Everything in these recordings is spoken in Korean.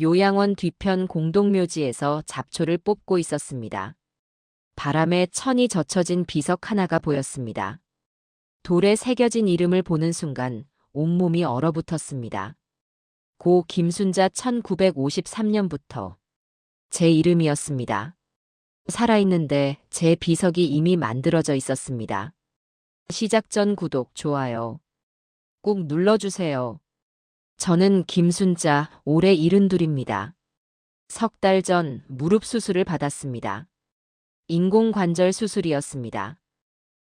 요양원 뒤편 공동묘지에서 잡초를 뽑고 있었습니다. 바람에 천이 젖혀진 비석 하나가 보였습니다. 돌에 새겨진 이름을 보는 순간 온몸이 얼어붙었습니다. 고 김순자 1953년부터 제 이름이었습니다. 살아있는데 제 비석이 이미 만들어져 있었습니다. 시작 전 구독, 좋아요 꼭 눌러주세요. 저는 김순자, 올해 72입니다. 석 달 전 무릎 수술을 받았습니다. 인공관절 수술이었습니다.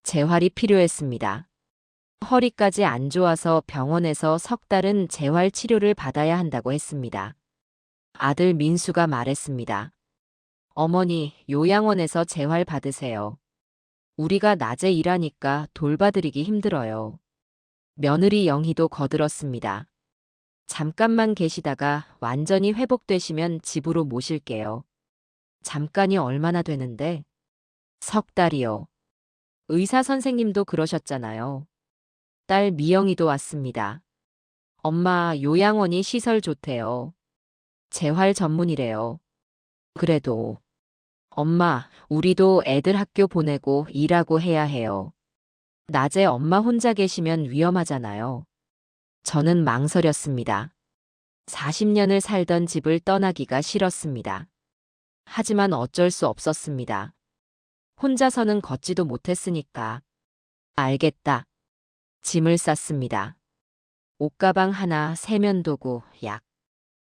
재활이 필요했습니다. 허리까지 안 좋아서 병원에서 석 달은 재활 치료를 받아야 한다고 했습니다. 아들 민수가 말했습니다. 어머니, 요양원에서 재활 받으세요. 우리가 낮에 일하니까 돌봐드리기 힘들어요. 며느리 영희도 거들었습니다. 잠깐만 계시다가 완전히 회복되시면 집으로 모실게요. 잠깐이 얼마나 되는데? 석 달이요. 의사 선생님도 그러셨잖아요. 딸 미영이도 왔습니다. 엄마, 요양원이 시설 좋대요. 재활 전문이래요. 그래도 엄마, 우리도 애들 학교 보내고 일하고 해야 해요. 낮에 엄마 혼자 계시면 위험하잖아요. 저는 망설였습니다. 40년을 살던 집을 떠나기가 싫었습니다. 하지만 어쩔 수 없었습니다. 혼자서는 걷지도 못했으니까. 알겠다. 짐을 쌌습니다. 옷가방 하나, 세면도구, 약.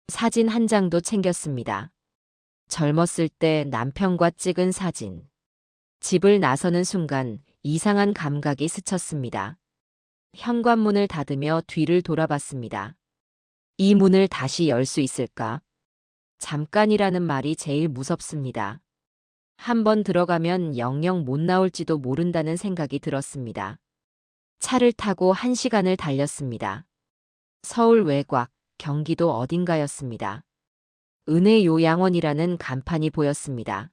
사진 한 장도 챙겼습니다. 젊었을 때 남편과 찍은 사진. 집을 나서는 순간 이상한 감각이 스쳤습니다. 현관문을 닫으며 뒤를 돌아봤습니다. 이 문을 다시 열 수 있을까? 잠깐이라는 말이 제일 무섭습니다. 한번 들어가면 영영 못 나올지도 모른다는 생각이 들었습니다. 차를 타고 1시간을 달렸습니다. 서울 외곽, 경기도 어딘가였습니다. 은혜요양원이라는 간판이 보였습니다.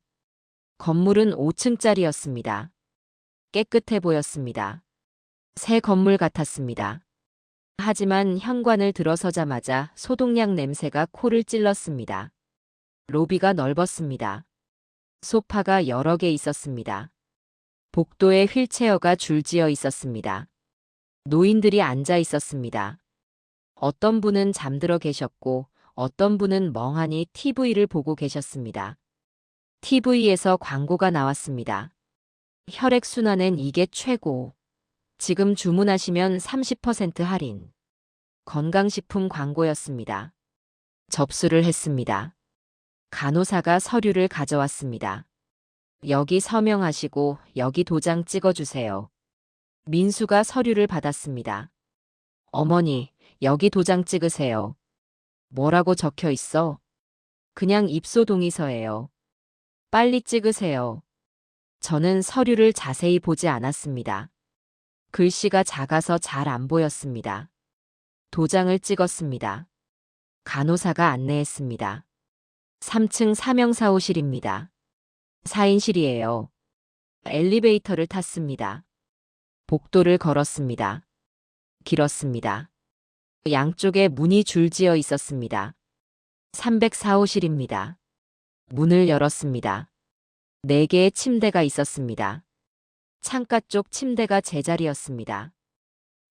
건물은 5층짜리였습니다. 깨끗해 보였습니다. 새 건물 같았습니다. 하지만 현관을 들어서자마자 소독약 냄새가 코를 찔렀습니다. 로비가 넓었습니다. 소파가 여러 개 있었습니다. 복도에 휠체어가 줄지어 있었습니다. 노인들이 앉아 있었습니다. 어떤 분은 잠들어 계셨고 어떤 분은 멍하니 TV를 보고 계셨습니다. TV에서 광고가 나왔습니다. 혈액순환엔 이게 최고. 지금 주문하시면 30% 할인. 건강식품 광고였습니다. 접수를 했습니다. 간호사가 서류를 가져왔습니다. 여기 서명하시고 여기 도장 찍어주세요. 민수가 서류를 받았습니다. 어머니, 여기 도장 찍으세요. 뭐라고 적혀 있어? 그냥 입소 동의서예요. 빨리 찍으세요. 저는 서류를 자세히 보지 않았습니다. 글씨가 작아서 잘 안 보였습니다. 도장을 찍었습니다. 간호사가 안내했습니다. 3층 사명사호실입니다. 4인실이에요. 엘리베이터를 탔습니다. 복도를 걸었습니다. 길었습니다. 양쪽에 문이 줄지어 있었습니다. 304호실입니다. 문을 열었습니다. 4개의 침대가 있었습니다. 창가 쪽 침대가 제 자리였습니다.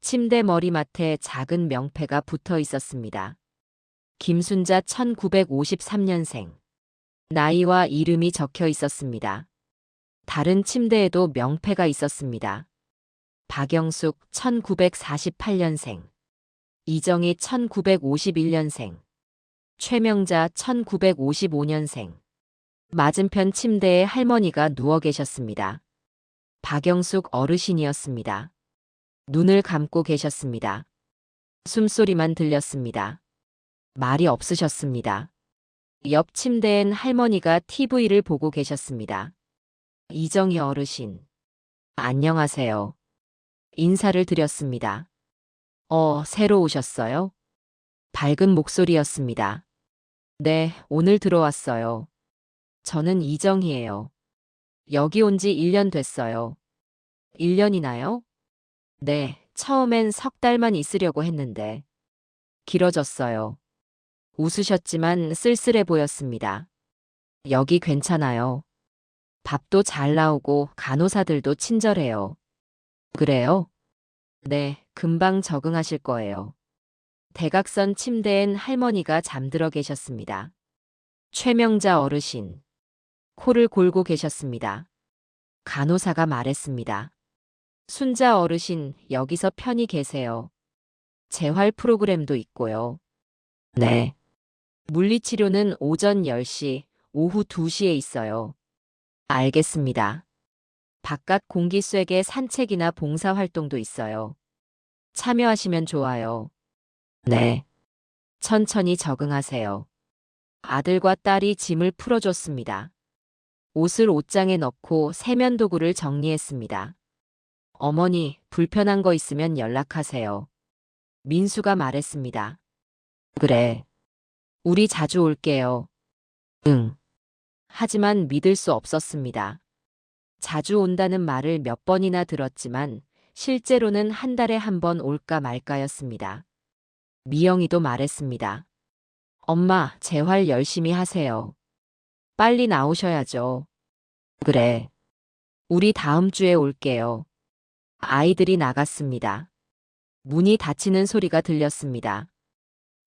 침대 머리맡에 작은 명패가 붙어 있었습니다. 김순자 1953년생. 나이와 이름이 적혀 있었습니다. 다른 침대에도 명패가 있었습니다. 박영숙 1948년생. 이정희 1951년생. 최명자 1955년생. 맞은편 침대에 할머니가 누워 계셨습니다. 박영숙 어르신이었습니다. 눈을 감고 계셨습니다. 숨소리만 들렸습니다. 말이 없으셨습니다. 옆 침대엔 할머니가 TV를 보고 계셨습니다. 이정희 어르신. 안녕하세요. 인사를 드렸습니다. 새로 오셨어요? 밝은 목소리였습니다. 네, 오늘 들어왔어요. 저는 이정희예요. 여기 온 지 1년 됐어요. 1년이나요? 네, 처음엔 석 달만 있으려고 했는데. 길어졌어요. 웃으셨지만 쓸쓸해 보였습니다. 여기 괜찮아요. 밥도 잘 나오고 간호사들도 친절해요. 그래요? 네, 금방 적응하실 거예요. 대각선 침대엔 할머니가 잠들어 계셨습니다. 최명자 어르신, 코를 골고 계셨습니다. 간호사가 말했습니다. 순자 어르신, 여기서 편히 계세요. 재활 프로그램도 있고요. 네. 물리치료는 오전 10시, 오후 2시에 있어요. 알겠습니다. 바깥 공기 쐐기 산책이나 봉사활동도 있어요. 참여하시면 좋아요. 네. 천천히 적응하세요. 아들과 딸이 짐을 풀어줬습니다. 옷을 옷장에 넣고 세면도구를 정리했습니다. 어머니, 불편한 거 있으면 연락하세요. 민수가 말했습니다. 그래. 우리 자주 올게요. 응. 하지만 믿을 수 없었습니다. 자주 온다는 말을 몇 번이나 들었지만 실제로는 한 달에 한 번 올까 말까였습니다. 미영이도 말했습니다. 엄마, 재활 열심히 하세요. 빨리 나오셔야죠. 그래. 우리 다음 주에 올게요. 아이들이 나갔습니다. 문이 닫히는 소리가 들렸습니다.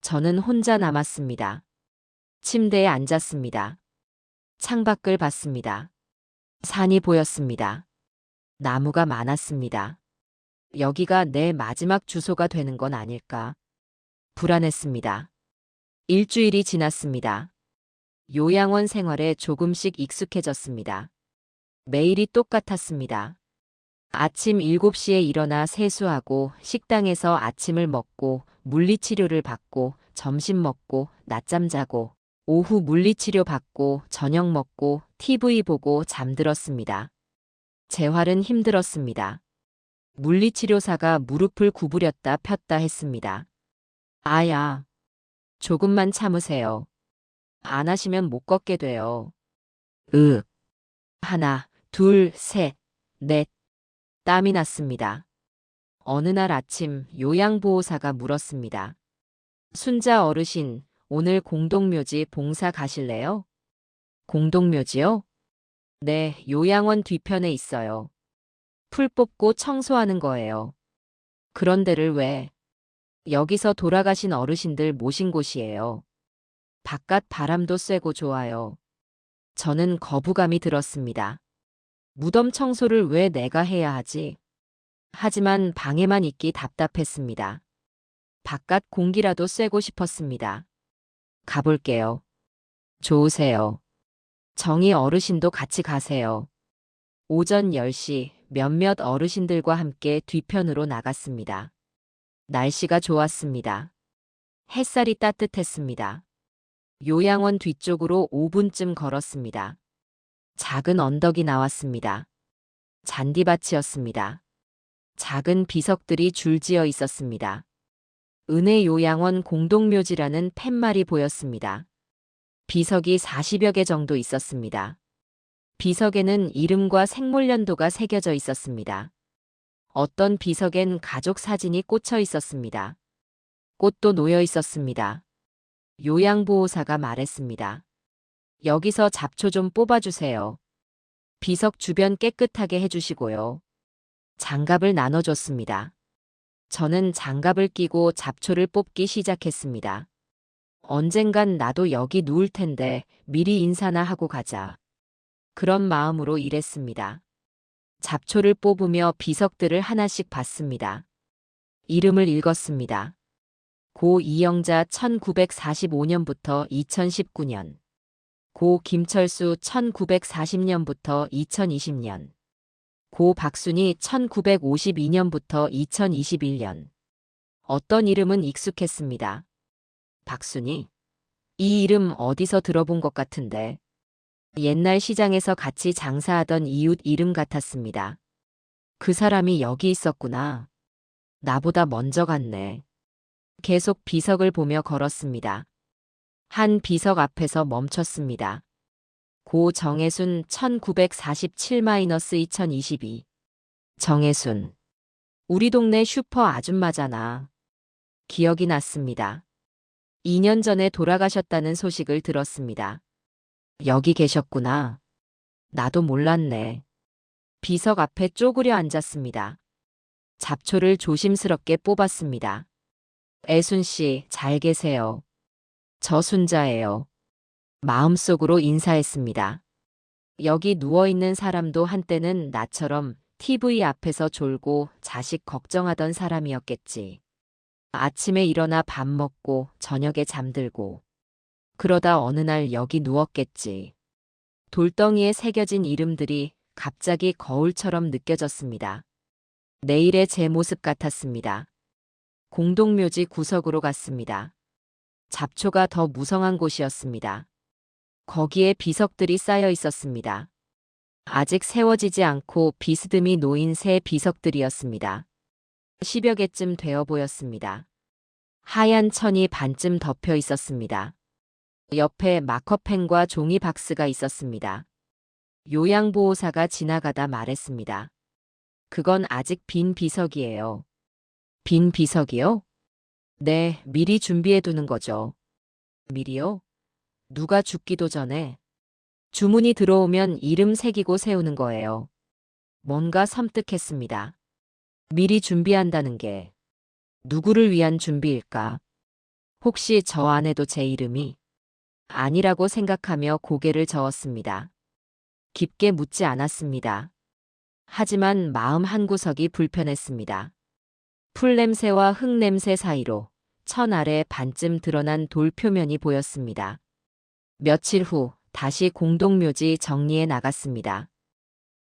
저는 혼자 남았습니다. 침대에 앉았습니다. 창밖을 봤습니다. 산이 보였습니다. 나무가 많았습니다. 여기가 내 마지막 주소가 되는 건 아닐까? 불안했습니다. 일주일이 지났습니다. 요양원 생활에 조금씩 익숙해졌습니다. 매일이 똑같았습니다. 아침 7시에 일어나 세수하고 식당에서 아침을 먹고 물리치료를 받고 점심 먹고 낮잠 자고 오후 물리치료 받고 저녁 먹고 TV 보고 잠들었습니다. 재활은 힘들었습니다. 물리치료사가 무릎을 구부렸다 폈다 했습니다. 아야, 조금만 참으세요. 안 하시면 못 걷게 돼요. 하나, 둘, 셋, 넷. 땀이 났습니다. 어느 날 아침 요양보호사가 물었습니다. 순자 어르신, 오늘 공동묘지 봉사 가실래요? 공동묘지요? 네, 요양원 뒤편에 있어요. 풀 뽑고 청소하는 거예요. 그런 데를 왜? 여기서 돌아가신 어르신들 모신 곳이에요. 바깥 바람도 쐬고 좋아요. 저는 거부감이 들었습니다. 무덤 청소를 왜 내가 해야 하지? 하지만 방에만 있기 답답했습니다. 바깥 공기라도 쐬고 싶었습니다. 가볼게요. 좋으세요. 정희 어르신도 같이 가세요. 오전 10시 몇몇 어르신들과 함께 뒤편으로 나갔습니다. 날씨가 좋았습니다. 햇살이 따뜻했습니다. 요양원 뒤쪽으로 5분쯤 걸었습니다. 작은 언덕이 나왔습니다. 잔디밭이었습니다. 작은 비석들이 줄지어 있었습니다. 은혜요양원 공동묘지라는 팻말이 보였습니다. 비석이 40여 개 정도 있었습니다. 비석에는 이름과 생물연도가 새겨져 있었습니다. 어떤 비석엔 가족 사진이 꽂혀 있었습니다. 꽃도 놓여 있었습니다. 요양보호사가 말했습니다. 여기서 잡초 좀 뽑아주세요. 비석 주변 깨끗하게 해주시고요. 장갑을 나눠줬습니다. 저는 장갑을 끼고 잡초를 뽑기 시작했습니다. 언젠간 나도 여기 누울 텐데 미리 인사나 하고 가자. 그런 마음으로 일했습니다. 잡초를 뽑으며 비석들을 하나씩 봤습니다. 이름을 읽었습니다. 고 이영자 1945년부터 2019년. 고 김철수 1940년부터 2020년. 고 박순희 1952년부터 2021년. 어떤 이름은 익숙했습니다. 박순희? 이 이름 어디서 들어본 것 같은데. 옛날 시장에서 같이 장사하던 이웃 이름 같았습니다. 그 사람이 여기 있었구나. 나보다 먼저 갔네. 계속 비석을 보며 걸었습니다. 한 비석 앞에서 멈췄습니다. 고 정혜순 1947-2022. 정혜순. 우리 동네 슈퍼 아줌마잖아. 기억이 났습니다. 2년 전에 돌아가셨다는 소식을 들었습니다. 여기 계셨구나. 나도 몰랐네. 비석 앞에 쪼그려 앉았습니다. 잡초를 조심스럽게 뽑았습니다. 애순 씨, 잘 계세요. 저 순자예요. 마음속으로 인사했습니다. 여기 누워있는 사람도 한때는 나처럼 TV 앞에서 졸고 자식 걱정하던 사람이었겠지. 아침에 일어나 밥 먹고 저녁에 잠들고 그러다 어느 날 여기 누웠겠지. 돌덩이에 새겨진 이름들이 갑자기 거울처럼 느껴졌습니다. 내일의 제 모습 같았습니다. 공동묘지 구석으로 갔습니다. 잡초가 더 무성한 곳이었습니다. 거기에 비석들이 쌓여 있었습니다. 아직 세워지지 않고 비스듬히 놓인 새 비석들이었습니다. 10여 개쯤 되어 보였습니다. 하얀 천이 반쯤 덮여 있었습니다. 옆에 마커펜과 종이 박스가 있었습니다. 요양보호사가 지나가다 말했습니다. 그건 아직 빈 비석이에요. 빈 비석이요? 네, 미리 준비해 두는 거죠. 미리요? 누가 죽기도 전에 주문이 들어오면 이름 새기고 세우는 거예요. 뭔가 섬뜩했습니다. 미리 준비한다는 게 누구를 위한 준비일까? 혹시 저 안에도 제 이름이 아니라고 생각하며 고개를 저었습니다. 깊게 묻지 않았습니다. 하지만 마음 한구석이 불편했습니다. 풀냄새와 흙냄새 사이로 천 아래 반쯤 드러난 돌 표면이 보였습니다. 며칠 후 다시 공동묘지 정리해 나갔습니다.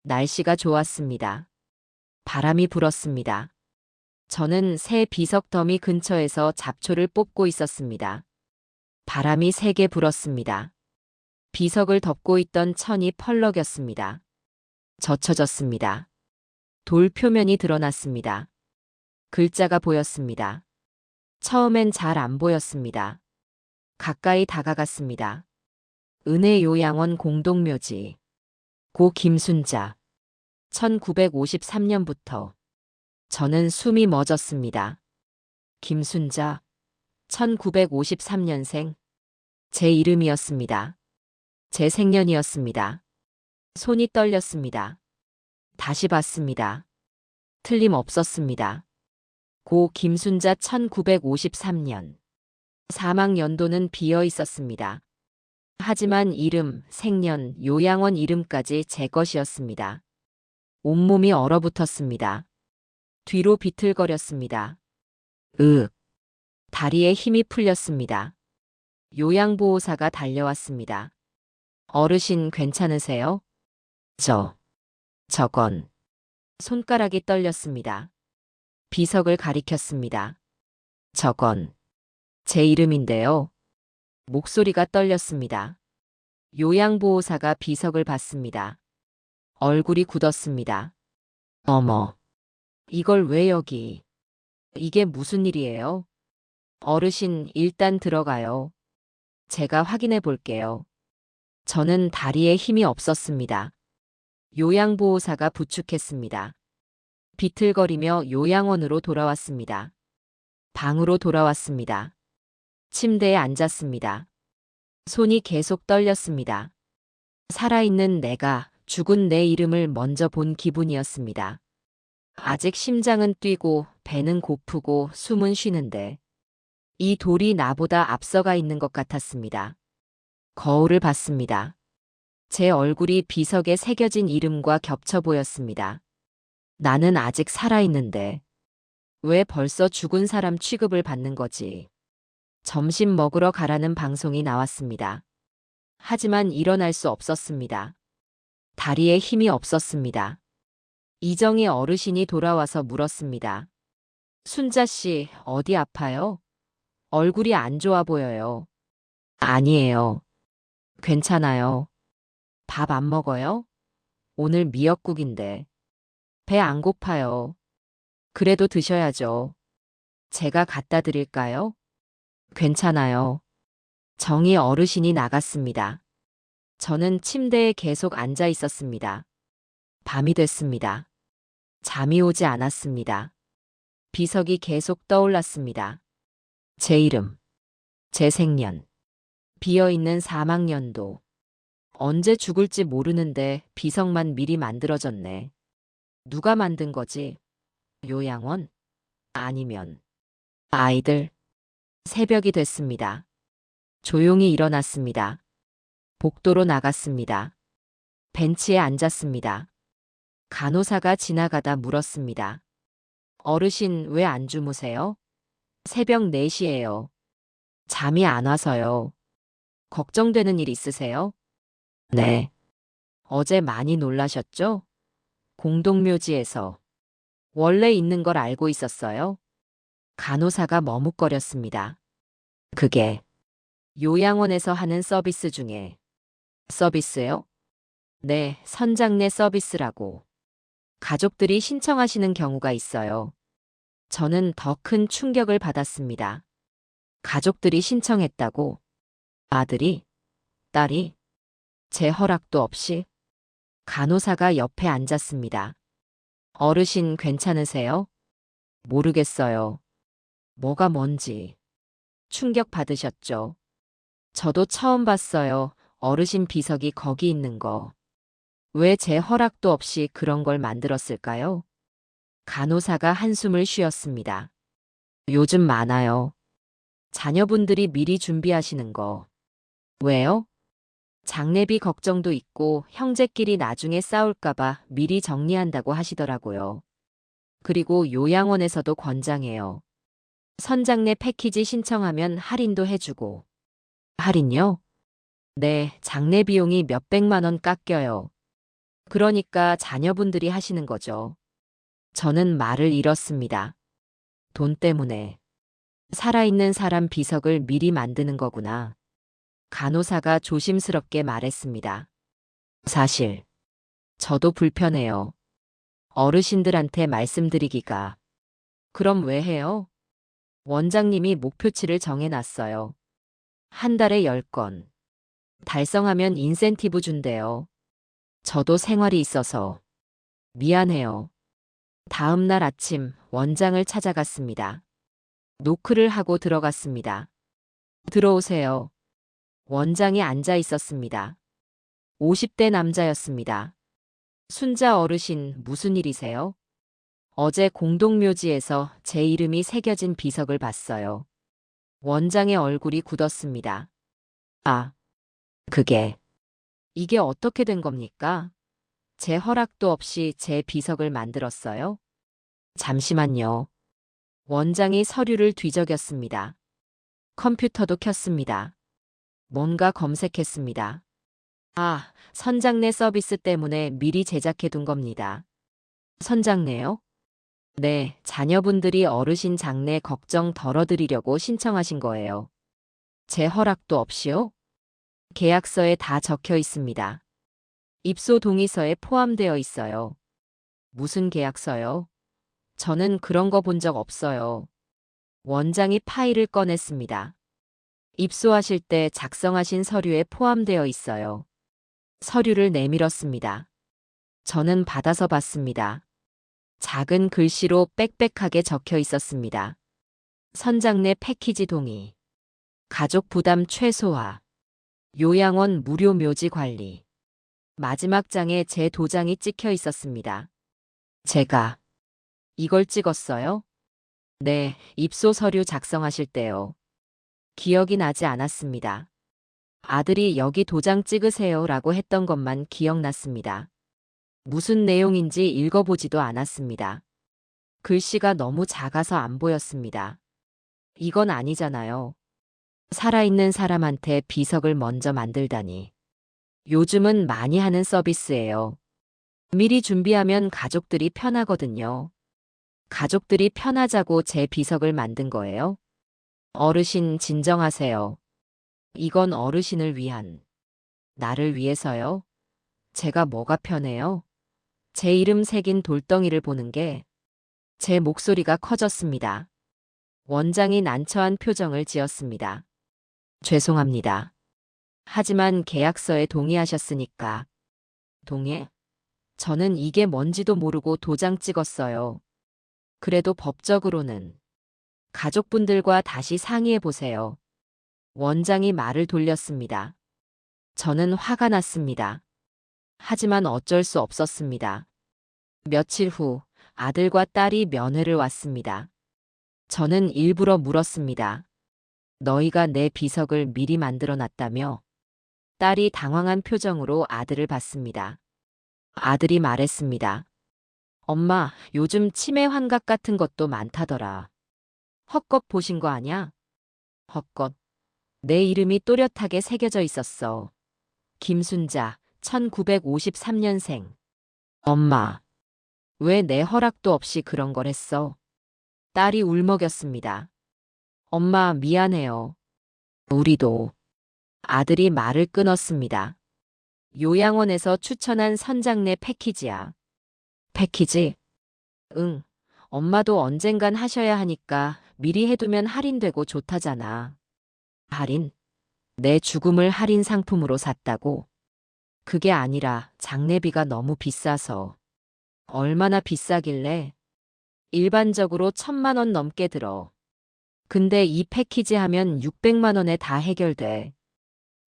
날씨가 좋았습니다. 바람이 불었습니다. 저는 새 비석 더미 근처에서 잡초를 뽑고 있었습니다. 바람이 세게 불었습니다. 비석을 덮고 있던 천이 펄럭였습니다. 젖혀졌습니다. 돌 표면이 드러났습니다. 글자가 보였습니다. 처음엔 잘 안 보였습니다. 가까이 다가갔습니다. 은혜요양원 공동묘지. 고 김순자. 1953년부터. 저는 숨이 멎었습니다. 김순자. 1953년생. 제 이름이었습니다. 제 생년이었습니다. 손이 떨렸습니다. 다시 봤습니다. 틀림없었습니다. 고 김순자 1953년. 사망 연도는 비어 있었습니다. 하지만 이름, 생년, 요양원 이름까지 제 것이었습니다. 온몸이 얼어붙었습니다. 뒤로 비틀거렸습니다. 다리에 힘이 풀렸습니다. 요양보호사가 달려왔습니다. 어르신 괜찮으세요? 저건. 손가락이 떨렸습니다. 비석을 가리켰습니다. 저건 제 이름인데요. 목소리가 떨렸습니다. 요양보호사가 비석을 봤습니다. 얼굴이 굳었습니다. 어머, 이걸 왜 여기? 이게 무슨 일이에요? 어르신, 일단 들어가요. 제가 확인해 볼게요. 저는 다리에 힘이 없었습니다. 요양보호사가 부축했습니다. 비틀거리며 요양원으로 돌아왔습니다. 방으로 돌아왔습니다. 침대에 앉았습니다. 손이 계속 떨렸습니다. 살아있는 내가 죽은 내 이름을 먼저 본 기분이었습니다. 아직 심장은 뛰고 배는 고프고 숨은 쉬는데 이 돌이 나보다 앞서가 있는 것 같았습니다. 거울을 봤습니다. 제 얼굴이 비석에 새겨진 이름과 겹쳐 보였습니다. 나는 아직 살아있는데 왜 벌써 죽은 사람 취급을 받는 거지? 점심 먹으러 가라는 방송이 나왔습니다. 하지만 일어날 수 없었습니다. 다리에 힘이 없었습니다. 이정희 어르신이 돌아와서 물었습니다. 순자 씨, 어디 아파요? 얼굴이 안 좋아 보여요. 아니에요. 괜찮아요. 밥 안 먹어요? 오늘 미역국인데. 배 안 고파요. 그래도 드셔야죠. 제가 갖다 드릴까요? 괜찮아요. 정희 어르신이 나갔습니다. 저는 침대에 계속 앉아 있었습니다. 밤이 됐습니다. 잠이 오지 않았습니다. 비석이 계속 떠올랐습니다. 제 이름. 재생년. 비어있는 사망연도. 언제 죽을지 모르는데 비석만 미리 만들어졌네. 누가 만든 거지? 요양원? 아니면 아이들? 새벽이 됐습니다. 조용히 일어났습니다. 복도로 나갔습니다. 벤치에 앉았습니다. 간호사가 지나가다 물었습니다. 어르신 왜 안 주무세요? 새벽 4시예요. 잠이 안 와서요. 걱정되는 일 있으세요? 네. 어제 많이 놀라셨죠? 공동묘지에서. 원래 있는 걸 알고 있었어요? 간호사가 머뭇거렸습니다. 그게 요양원에서 하는 서비스 중에. 서비스요? 네, 선장내 서비스라고. 가족들이 신청하시는 경우가 있어요. 저는 더 큰 충격을 받았습니다. 가족들이 신청했다고. 아들이? 딸이? 제 허락도 없이? 간호사가 옆에 앉았습니다. 어르신 괜찮으세요? 모르겠어요. 뭐가 뭔지. 충격 받으셨죠? 저도 처음 봤어요. 어르신 비석이 거기 있는 거. 왜 제 허락도 없이 그런 걸 만들었을까요? 간호사가 한숨을 쉬었습니다. 요즘 많아요. 자녀분들이 미리 준비하시는 거. 왜요? 장례비 걱정도 있고 형제끼리 나중에 싸울까봐 미리 정리한다고 하시더라고요. 그리고 요양원에서도 권장해요. 선장내 패키지 신청하면 할인도 해주고. 할인요? 네, 장례 비용이 몇백만 원 깎여요. 그러니까 자녀분들이 하시는 거죠. 저는 말을 잃었습니다. 돈 때문에. 살아있는 사람 비석을 미리 만드는 거구나. 간호사가 조심스럽게 말했습니다. 사실, 저도 불편해요. 어르신들한테 말씀드리기가. 그럼 왜 해요? 원장님이 목표치를 정해놨어요. 한 달에 10건. 달성하면 인센티브 준대요. 저도 생활이 있어서. 미안해요. 다음 날 아침 원장을 찾아갔습니다. 노크를 하고 들어갔습니다. 들어오세요. 원장이 앉아 있었습니다. 50대 남자였습니다. 순자 어르신 무슨 일이세요? 어제 공동묘지에서 제 이름이 새겨진 비석을 봤어요. 원장의 얼굴이 굳었습니다. 아, 이게 어떻게 된 겁니까? 제 허락도 없이 제 비석을 만들었어요? 잠시만요. 원장이 서류를 뒤적였습니다. 컴퓨터도 켰습니다. 뭔가 검색했습니다. 아, 선장내 서비스 때문에 미리 제작해 둔 겁니다. 선장내요? 네, 자녀분들이 어르신 장례 걱정 덜어드리려고 신청하신 거예요. 제 허락도 없이요? 계약서에 다 적혀 있습니다. 입소 동의서에 포함되어 있어요. 무슨 계약서요? 저는 그런 거 본 적 없어요. 원장이 파일을 꺼냈습니다. 입소하실 때 작성하신 서류에 포함되어 있어요. 서류를 내밀었습니다. 저는 받아서 봤습니다. 작은 글씨로 빽빽하게 적혀 있었습니다. 선장내 패키지 동의. 가족 부담 최소화. 요양원 무료 묘지 관리. 마지막 장에 제 도장이 찍혀 있었습니다. 제가 이걸 찍었어요? 네, 입소 서류 작성하실 때요. 기억이 나지 않았습니다. 아들이 여기 도장 찍으세요 라고 했던 것만 기억났습니다. 무슨 내용인지 읽어보지도 않았습니다. 글씨가 너무 작아서 안 보였습니다. 이건 아니잖아요. 살아있는 사람한테 비석을 먼저 만들다니. 요즘은 많이 하는 서비스예요. 미리 준비하면 가족들이 편하거든요. 가족들이 편하자고 제 비석을 만든 거예요? 어르신 진정하세요. 이건 어르신을 위한. 나를 위해서요? 제가 뭐가 편해요? 제 이름 새긴 돌덩이를 보는 게. 제 목소리가 커졌습니다. 원장이 난처한 표정을 지었습니다. 죄송합니다. 하지만 계약서에 동의하셨으니까. 동의? 저는 이게 뭔지도 모르고 도장 찍었어요. 그래도 법적으로는. 가족분들과 다시 상의해 보세요. 원장이 말을 돌렸습니다. 저는 화가 났습니다. 하지만 어쩔 수 없었습니다. 며칠 후 아들과 딸이 면회를 왔습니다. 저는 일부러 물었습니다. 너희가 내 비석을 미리 만들어 놨다며? 딸이 당황한 표정으로 아들을 봤습니다. 아들이 말했습니다. 엄마, 요즘 치매 환각 같은 것도 많다더라. 헛것 보신 거 아냐? 헛것. 내 이름이 또렷하게 새겨져 있었어. 김순자, 1953년생. 엄마, 왜 내 허락도 없이 그런 걸 했어? 딸이 울먹였습니다. 엄마, 미안해요. 우리도. 아들이 말을 끊었습니다. 요양원에서 추천한 선장내 패키지야. 패키지? 응. 엄마도 언젠간 하셔야 하니까 미리 해두면 할인되고 좋다잖아. 할인? 내 죽음을 할인 상품으로 샀다고? 그게 아니라 장례비가 너무 비싸서. 얼마나 비싸길래? 일반적으로 1,000만 원 넘게 들어. 근데 이 패키지 하면 600만 원에 다 해결돼.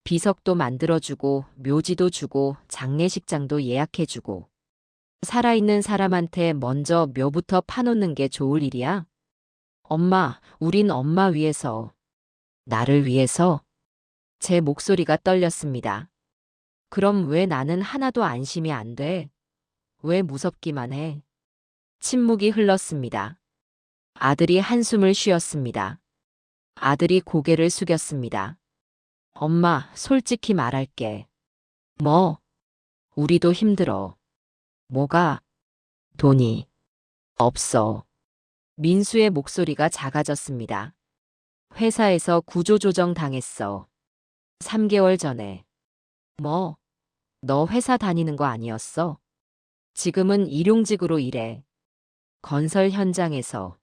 비석도 만들어주고, 묘지도 주고, 장례식장도 예약해주고. 살아있는 사람한테 먼저 묘부터 파놓는 게 좋을 일이야? 엄마, 우린 엄마 위해서. 나를 위해서? 제 목소리가 떨렸습니다. 그럼 왜 나는 하나도 안심이 안 돼? 왜 무섭기만 해? 침묵이 흘렀습니다. 아들이 한숨을 쉬었습니다. 아들이 고개를 숙였습니다. 엄마, 솔직히 말할게. 뭐? 우리도 힘들어. 뭐가? 돈이 없어. 민수의 목소리가 작아졌습니다. 회사에서 구조조정 당했어. 3개월 전에. 뭐? 너 회사 다니는 거 아니었어? 지금은 일용직으로 일해. 건설 현장에서.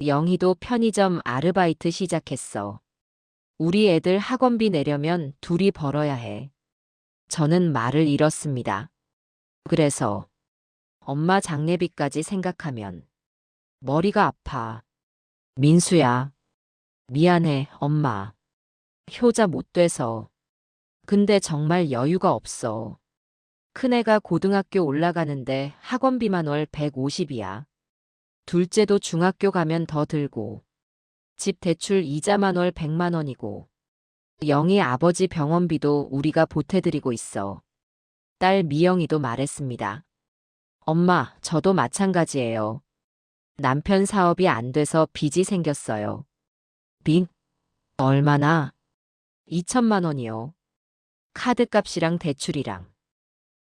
영희도 편의점 아르바이트 시작했어. 우리 애들 학원비 내려면 둘이 벌어야 해. 저는 말을 잃었습니다. 그래서 엄마 장례비까지 생각하면 머리가 아파. 민수야. 미안해, 엄마. 효자 못 돼서. 근데 정말 여유가 없어. 큰애가 고등학교 올라가는데 학원비만 월 150이야. 둘째도 중학교 가면 더 들고. 집 대출 이자만 월 100만 원이고. 영희 아버지 병원비도 우리가 보태드리고 있어. 딸 미영이도 말했습니다. 엄마, 저도 마찬가지예요. 남편 사업이 안 돼서 빚이 생겼어요. 빚? 얼마나? 2천만 원이요. 카드값이랑 대출이랑.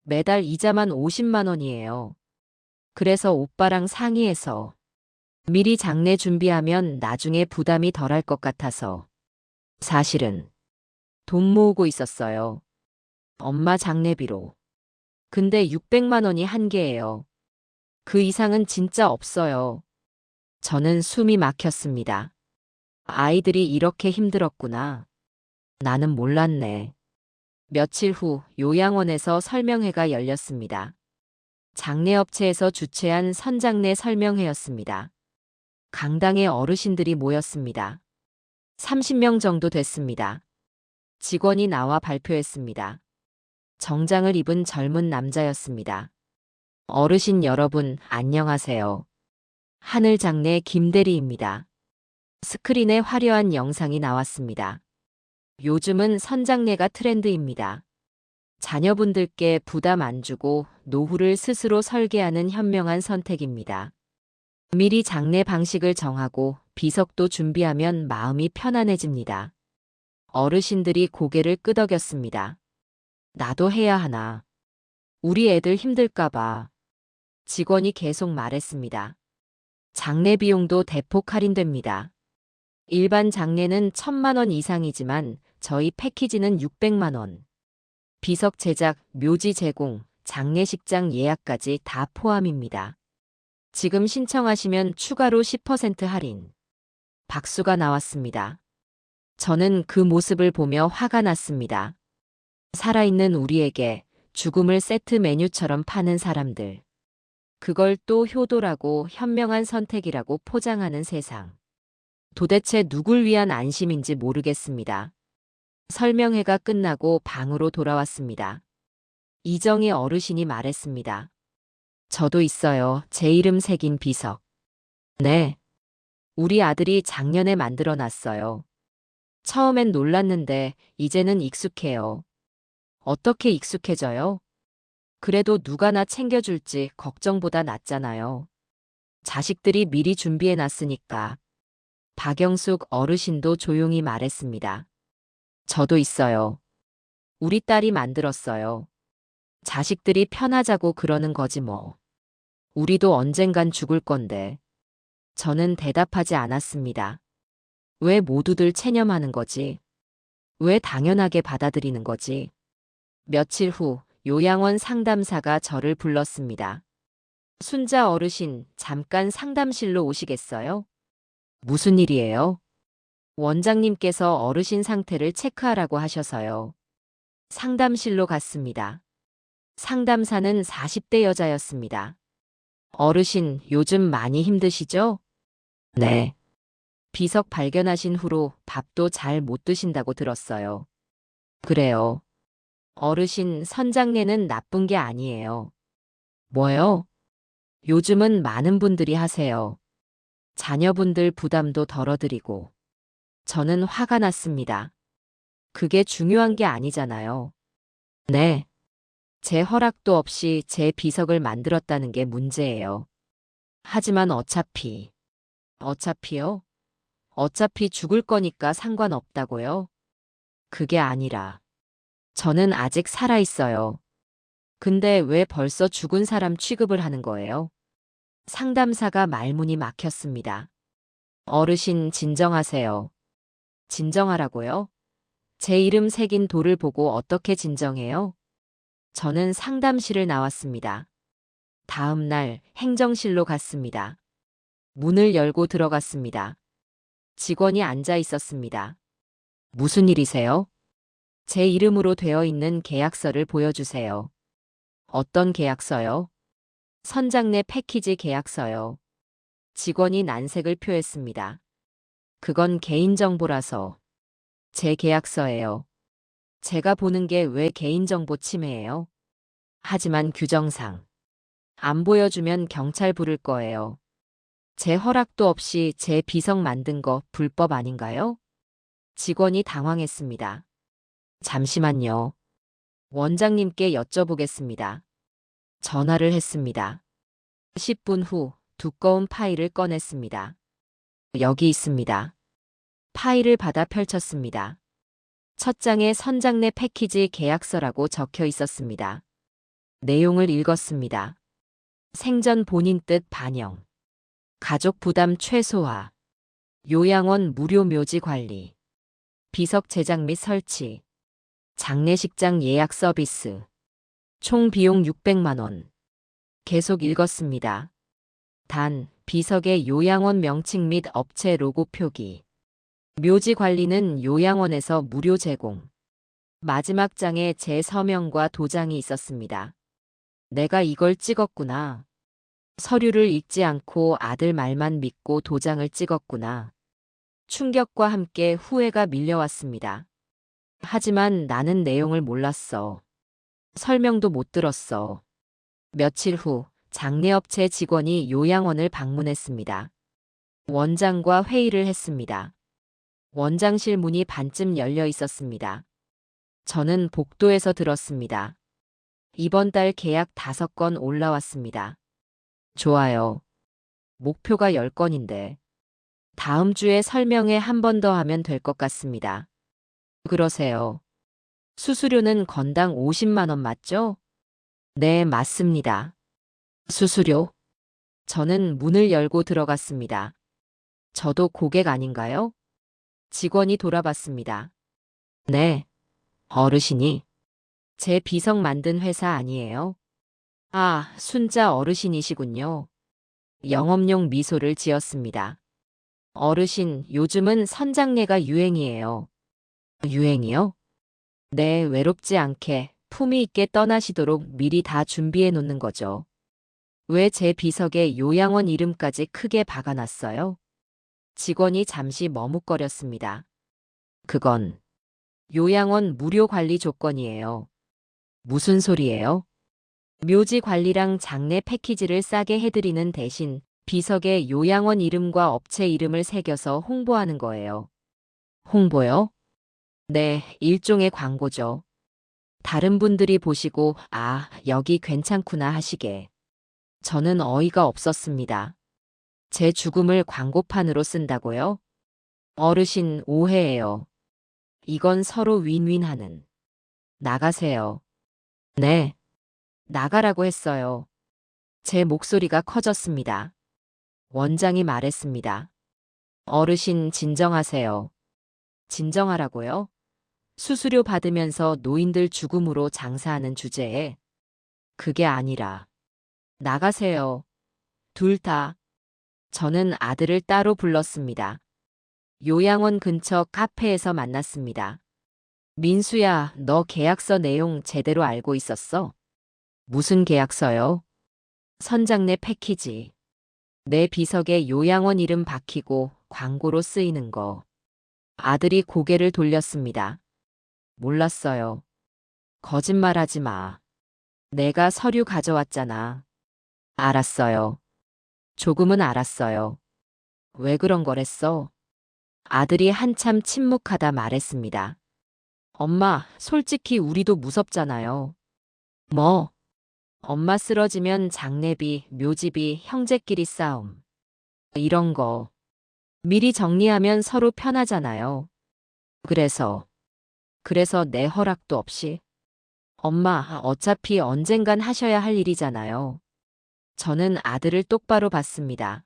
매달 이자만 50만 원이에요. 그래서 오빠랑 상의해서 미리 장례 준비하면 나중에 부담이 덜할 것 같아서. 사실은 돈 모으고 있었어요. 엄마 장례비로. 근데 600만 원이 한계예요. 그 이상은 진짜 없어요. 저는 숨이 막혔습니다. 아이들이 이렇게 힘들었구나. 나는 몰랐네. 며칠 후 요양원에서 설명회가 열렸습니다. 장례업체에서 주최한 선장례 설명회였습니다. 강당에 어르신들이 모였습니다. 30명 정도 됐습니다. 직원이 나와 발표했습니다. 정장을 입은 젊은 남자였습니다. 어르신 여러분, 안녕하세요. 하늘장례 김대리입니다. 스크린에 화려한 영상이 나왔습니다. 요즘은 선장례가 트렌드입니다. 자녀분들께 부담 안 주고 노후를 스스로 설계하는 현명한 선택입니다. 미리 장례 방식을 정하고 비석도 준비하면 마음이 편안해집니다. 어르신들이 고개를 끄덕였습니다. 나도 해야 하나. 우리 애들 힘들까봐. 직원이 계속 말했습니다. 장례 비용도 대폭 할인됩니다. 일반 장례는 1,000만 원 이상이지만 저희 패키지는 600만 원. 비석 제작, 묘지 제공, 장례식장 예약까지 다 포함입니다. 지금 신청하시면 추가로 10% 할인. 박수가 나왔습니다. 저는 그 모습을 보며 화가 났습니다. 살아있는 우리에게 죽음을 세트 메뉴처럼 파는 사람들. 그걸 또 효도라고 현명한 선택이라고 포장하는 세상. 도대체 누굴 위한 안심인지 모르겠습니다. 설명회가 끝나고 방으로 돌아왔습니다. 이정희 어르신이 말했습니다. 저도 있어요. 제 이름 새긴 비석. 네. 우리 아들이 작년에 만들어 놨어요. 처음엔 놀랐는데 이제는 익숙해요. 어떻게 익숙해져요? 그래도 누가 나 챙겨줄지 걱정보다 낫잖아요. 자식들이 미리 준비해 놨으니까. 박영숙 어르신도 조용히 말했습니다. 저도 있어요. 우리 딸이 만들었어요. 자식들이 편하자고 그러는 거지 뭐. 우리도 언젠간 죽을 건데. 저는 대답하지 않았습니다. 왜 모두들 체념하는 거지? 왜 당연하게 받아들이는 거지? 며칠 후 요양원 상담사가 저를 불렀습니다. 순자 어르신, 잠깐 상담실로 오시겠어요? 무슨 일이에요? 원장님께서 어르신 상태를 체크하라고 하셔서요. 상담실로 갔습니다. 상담사는 40대 여자였습니다. 어르신, 요즘 많이 힘드시죠? 네. 비석 발견하신 후로 밥도 잘 못 드신다고 들었어요. 그래요. 어르신, 선장내는 나쁜 게 아니에요. 뭐요? 요즘은 많은 분들이 하세요. 자녀분들 부담도 덜어드리고. 저는 화가 났습니다. 그게 중요한 게 아니잖아요. 네. 제 허락도 없이 제 비석을 만들었다는 게 문제예요. 하지만 어차피요? 어차피 죽을 거니까 상관없다고요? 그게 아니라, 저는 아직 살아있어요. 근데 왜 벌써 죽은 사람 취급을 하는 거예요? 상담사가 말문이 막혔습니다. 어르신 진정하세요. 진정하라고요? 제 이름 새긴 돌을 보고 어떻게 진정해요? 저는 상담실을 나왔습니다. 다음 날 행정실로 갔습니다. 문을 열고 들어갔습니다. 직원이 앉아 있었습니다. 무슨 일이세요? 제 이름으로 되어 있는 계약서를 보여주세요. 어떤 계약서요? 선장내 패키지 계약서요. 직원이 난색을 표했습니다. 그건 개인정보라서. 제 계약서예요. 제가 보는 게 왜 개인정보 침해예요? 하지만 규정상. 안 보여주면 경찰 부를 거예요. 제 허락도 없이 제 비석 만든 거 불법 아닌가요? 직원이 당황했습니다. 잠시만요. 원장님께 여쭤보겠습니다. 전화를 했습니다. 10분 후 두꺼운 파일을 꺼냈습니다. 여기 있습니다. 파일을 받아 펼쳤습니다. 첫 장에 선장내 패키지 계약서라고 적혀 있었습니다. 내용을 읽었습니다. 생전 본인 뜻 반영. 가족 부담 최소화. 요양원 무료 묘지 관리. 비석 제작 및 설치. 장례식장 예약 서비스. 총 비용 600만 원. 계속 읽었습니다. 단, 비석의 요양원 명칭 및 업체 로고 표기. 묘지 관리는 요양원에서 무료 제공. 마지막 장에 제 서명과 도장이 있었습니다. 내가 이걸 찍었구나. 서류를 읽지 않고 아들 말만 믿고 도장을 찍었구나. 충격과 함께 후회가 밀려왔습니다. 하지만 나는 내용을 몰랐어. 설명도 못 들었어. 며칠 후 장례업체 직원이 요양원을 방문했습니다. 원장과 회의를 했습니다. 원장실 문이 반쯤 열려 있었습니다. 저는 복도에서 들었습니다. 이번 달 계약 5건 올라왔습니다. 좋아요. 목표가 10건인데. 다음 주에 설명회 한 번 더 하면 될 것 같습니다. 그러세요. 수수료는 건당 50만 원 맞죠? 네, 맞습니다. 수수료? 저는 문을 열고 들어갔습니다. 저도 고객 아닌가요? 직원이 돌아봤습니다. 네. 어르신이. 제 비석 만든 회사 아니에요? 아, 순자 어르신이시군요. 영업용 미소를 지었습니다. 어르신, 요즘은 선장례가 유행이에요. 유행이요? 네, 외롭지 않게 품위 있게 떠나시도록 미리 다 준비해 놓는 거죠. 왜 제 비석에 요양원 이름까지 크게 박아놨어요? 직원이 잠시 머뭇거렸습니다. 그건 요양원 무료 관리 조건이에요. 무슨 소리예요? 묘지 관리랑 장례 패키지를 싸게 해드리는 대신 비석에 요양원 이름과 업체 이름을 새겨서 홍보하는 거예요. 홍보요? 네, 일종의 광고죠. 다른 분들이 보시고, 아, 여기 괜찮구나 하시게. 저는 어이가 없었습니다. 제 죽음을 광고판으로 쓴다고요? 어르신 오해예요. 이건 서로 윈윈하는. 나가세요. 네, 나가라고 했어요. 제 목소리가 커졌습니다. 원장이 말했습니다. 어르신 진정하세요. 진정하라고요? 수수료 받으면서 노인들 죽음으로 장사하는 주제에 그게 아니라 나가세요. 둘 다. 저는 아들을 따로 불렀습니다. 요양원 근처 카페에서 만났습니다. 민수야, 너 계약서 내용 제대로 알고 있었어? 무슨 계약서요? 선장내 패키지. 내 비석에 요양원 이름 박히고 광고로 쓰이는 거. 아들이 고개를 돌렸습니다. 몰랐어요. 거짓말하지 마. 내가 서류 가져왔잖아. 알았어요. 조금은 알았어요. 왜 그런 거랬어? 아들이 한참 침묵하다 말했습니다. 엄마, 솔직히 우리도 무섭잖아요. 뭐? 엄마 쓰러지면 장례비, 묘지비, 형제끼리 싸움. 이런 거. 미리 정리하면 서로 편하잖아요. 그래서 내 허락도 없이. 엄마, 어차피 언젠간 하셔야 할 일이잖아요. 저는 아들을 똑바로 봤습니다.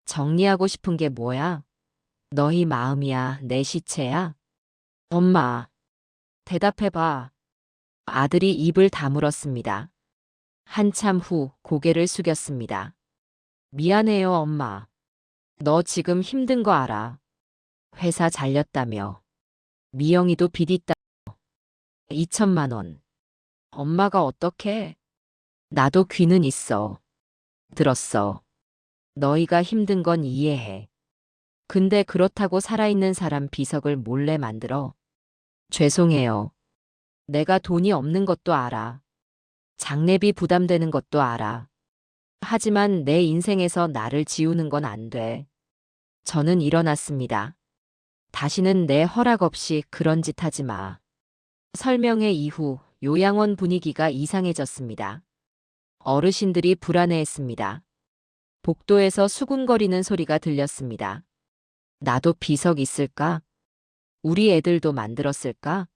정리하고 싶은 게 뭐야? 너희 마음이야, 내 시체야? 엄마, 대답해봐. 아들이 입을 다물었습니다. 한참 후 고개를 숙였습니다. 미안해요, 엄마. 너 지금 힘든 거 알아. 회사 잘렸다며. 미영이도 빚 있다. 2천만 원. 엄마가 어떡해? 나도 귀는 있어. 들었어. 너희가 힘든 건 이해해. 근데 그렇다고 살아있는 사람 비석을 몰래 만들어. 죄송해요. 내가 돈이 없는 것도 알아. 장례비 부담되는 것도 알아. 하지만 내 인생에서 나를 지우는 건 안 돼. 저는 일어났습니다. 다시는 내 허락 없이 그런 짓 하지 마. 설명회 이후 요양원 분위기가 이상해졌습니다. 어르신들이 불안해했습니다. 복도에서 수군거리는 소리가 들렸습니다. 나도 비석 있을까? 우리 애들도 만들었을까?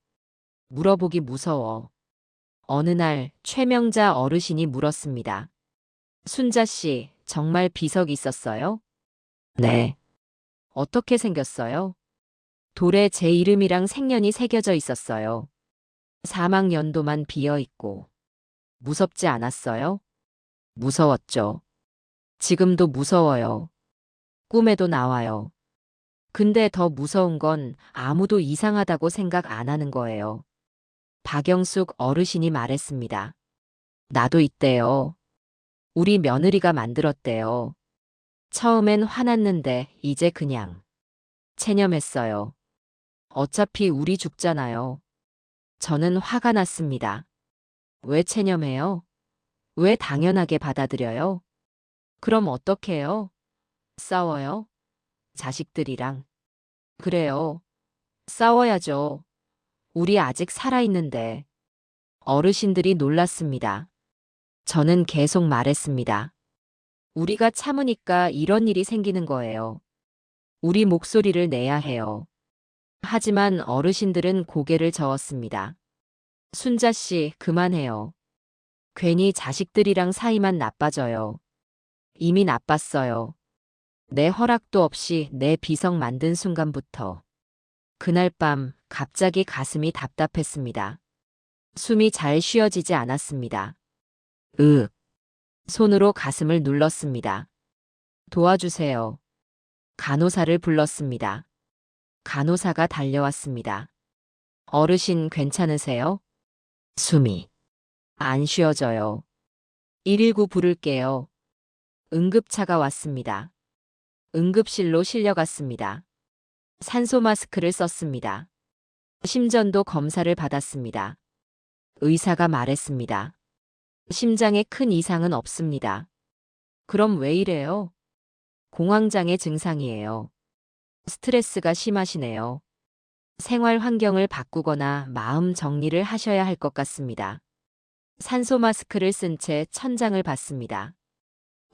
물어보기 무서워. 어느 날 최명자 어르신이 물었습니다. 순자 씨, 정말 비석 있었어요? 네. 어떻게 생겼어요? 돌에 제 이름이랑 생년이 새겨져 있었어요. 사망 연도만 비어 있고. 무섭지 않았어요? 무서웠죠. 지금도 무서워요. 꿈에도 나와요. 근데 더 무서운 건 아무도 이상하다고 생각 안 하는 거예요. 박영숙 어르신이 말했습니다. 나도 있대요. 우리 며느리가 만들었대요. 처음엔 화났는데 이제 그냥 체념했어요. 어차피 우리 죽잖아요. 저는 화가 났습니다. 왜 체념해요? 왜 당연하게 받아들여요? 그럼 어떡해요? 싸워요? 자식들이랑. 그래요. 싸워야죠. 우리 아직 살아있는데. 어르신들이 놀랐습니다. 저는 계속 말했습니다. 우리가 참으니까 이런 일이 생기는 거예요. 우리 목소리를 내야 해요. 하지만 어르신들은 고개를 저었습니다. 순자 씨, 그만해요. 괜히 자식들이랑 사이만 나빠져요. 이미 나빴어요. 내 허락도 없이 내 비석 만든 순간부터. 그날 밤 갑자기 가슴이 답답했습니다. 숨이 잘 쉬어지지 않았습니다. 으. 손으로 가슴을 눌렀습니다. 도와주세요. 간호사를 불렀습니다. 간호사가 달려왔습니다. 어르신 괜찮으세요? 숨이 안 쉬어져요. 119 부를게요. 응급차가 왔습니다. 응급실로 실려갔습니다. 산소 마스크를 썼습니다. 심전도 검사를 받았습니다. 의사가 말했습니다. 심장에 큰 이상은 없습니다. 그럼 왜 이래요? 공황장애 증상이에요. 스트레스가 심하시네요. 생활 환경을 바꾸거나 마음 정리를 하셔야 할 것 같습니다. 산소 마스크를 쓴 채 천장을 봤습니다.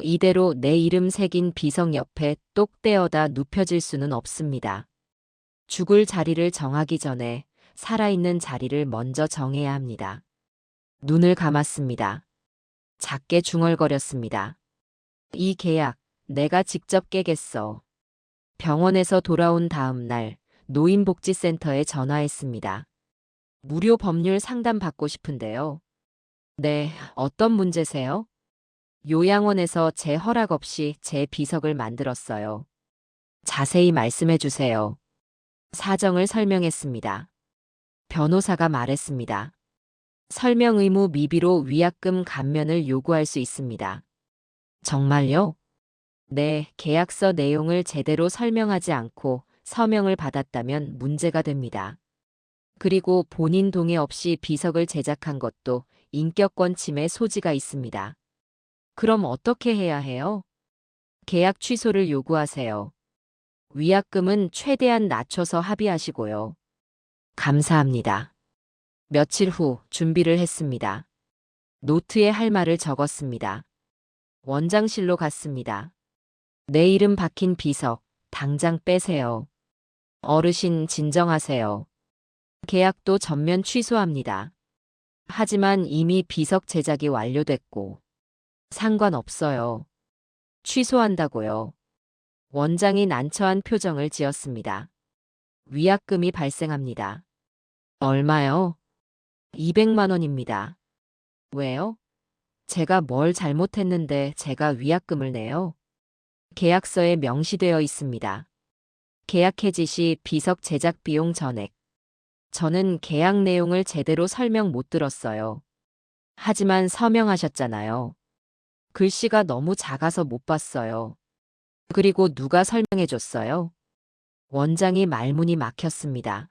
이대로 내 이름 새긴 비석 옆에 똑 떼어다 눕혀질 수는 없습니다. 죽을 자리를 정하기 전에 살아있는 자리를 먼저 정해야 합니다. 눈을 감았습니다. 작게 중얼거렸습니다. 이 계약, 내가 직접 깨겠어. 병원에서 돌아온 다음 날, 노인복지센터에 전화했습니다. 무료 법률 상담 받고 싶은데요. 네, 어떤 문제세요? 요양원에서 제 허락 없이 제 비석을 만들었어요. 자세히 말씀해 주세요. 사정을 설명했습니다. 변호사가 말했습니다. 설명 의무 미비로 위약금 감면을 요구할 수 있습니다. 정말요? 네, 계약서 내용을 제대로 설명하지 않고 서명을 받았다면 문제가 됩니다. 그리고 본인 동의 없이 비석을 제작한 것도 인격권 침해 소지가 있습니다. 그럼 어떻게 해야 해요? 계약 취소를 요구하세요. 위약금은 최대한 낮춰서 합의하시고요. 감사합니다. 며칠 후 준비를 했습니다. 노트에 할 말을 적었습니다. 원장실로 갔습니다. 내 이름 박힌 비석, 당장 빼세요. 어르신 진정하세요. 계약도 전면 취소합니다. 하지만 이미 비석 제작이 완료됐고, 상관없어요. 취소한다고요. 원장이 난처한 표정을 지었습니다. 위약금이 발생합니다. 얼마요? 200만 원입니다. 왜요? 제가 뭘 잘못했는데 제가 위약금을 내요? 계약서에 명시되어 있습니다. 계약 해지 시 비석 제작 비용 전액. 저는 계약 내용을 제대로 설명 못 들었어요. 하지만 서명하셨잖아요. 글씨가 너무 작아서 못 봤어요. 그리고 누가 설명해 줬어요? 원장이 말문이 막혔습니다.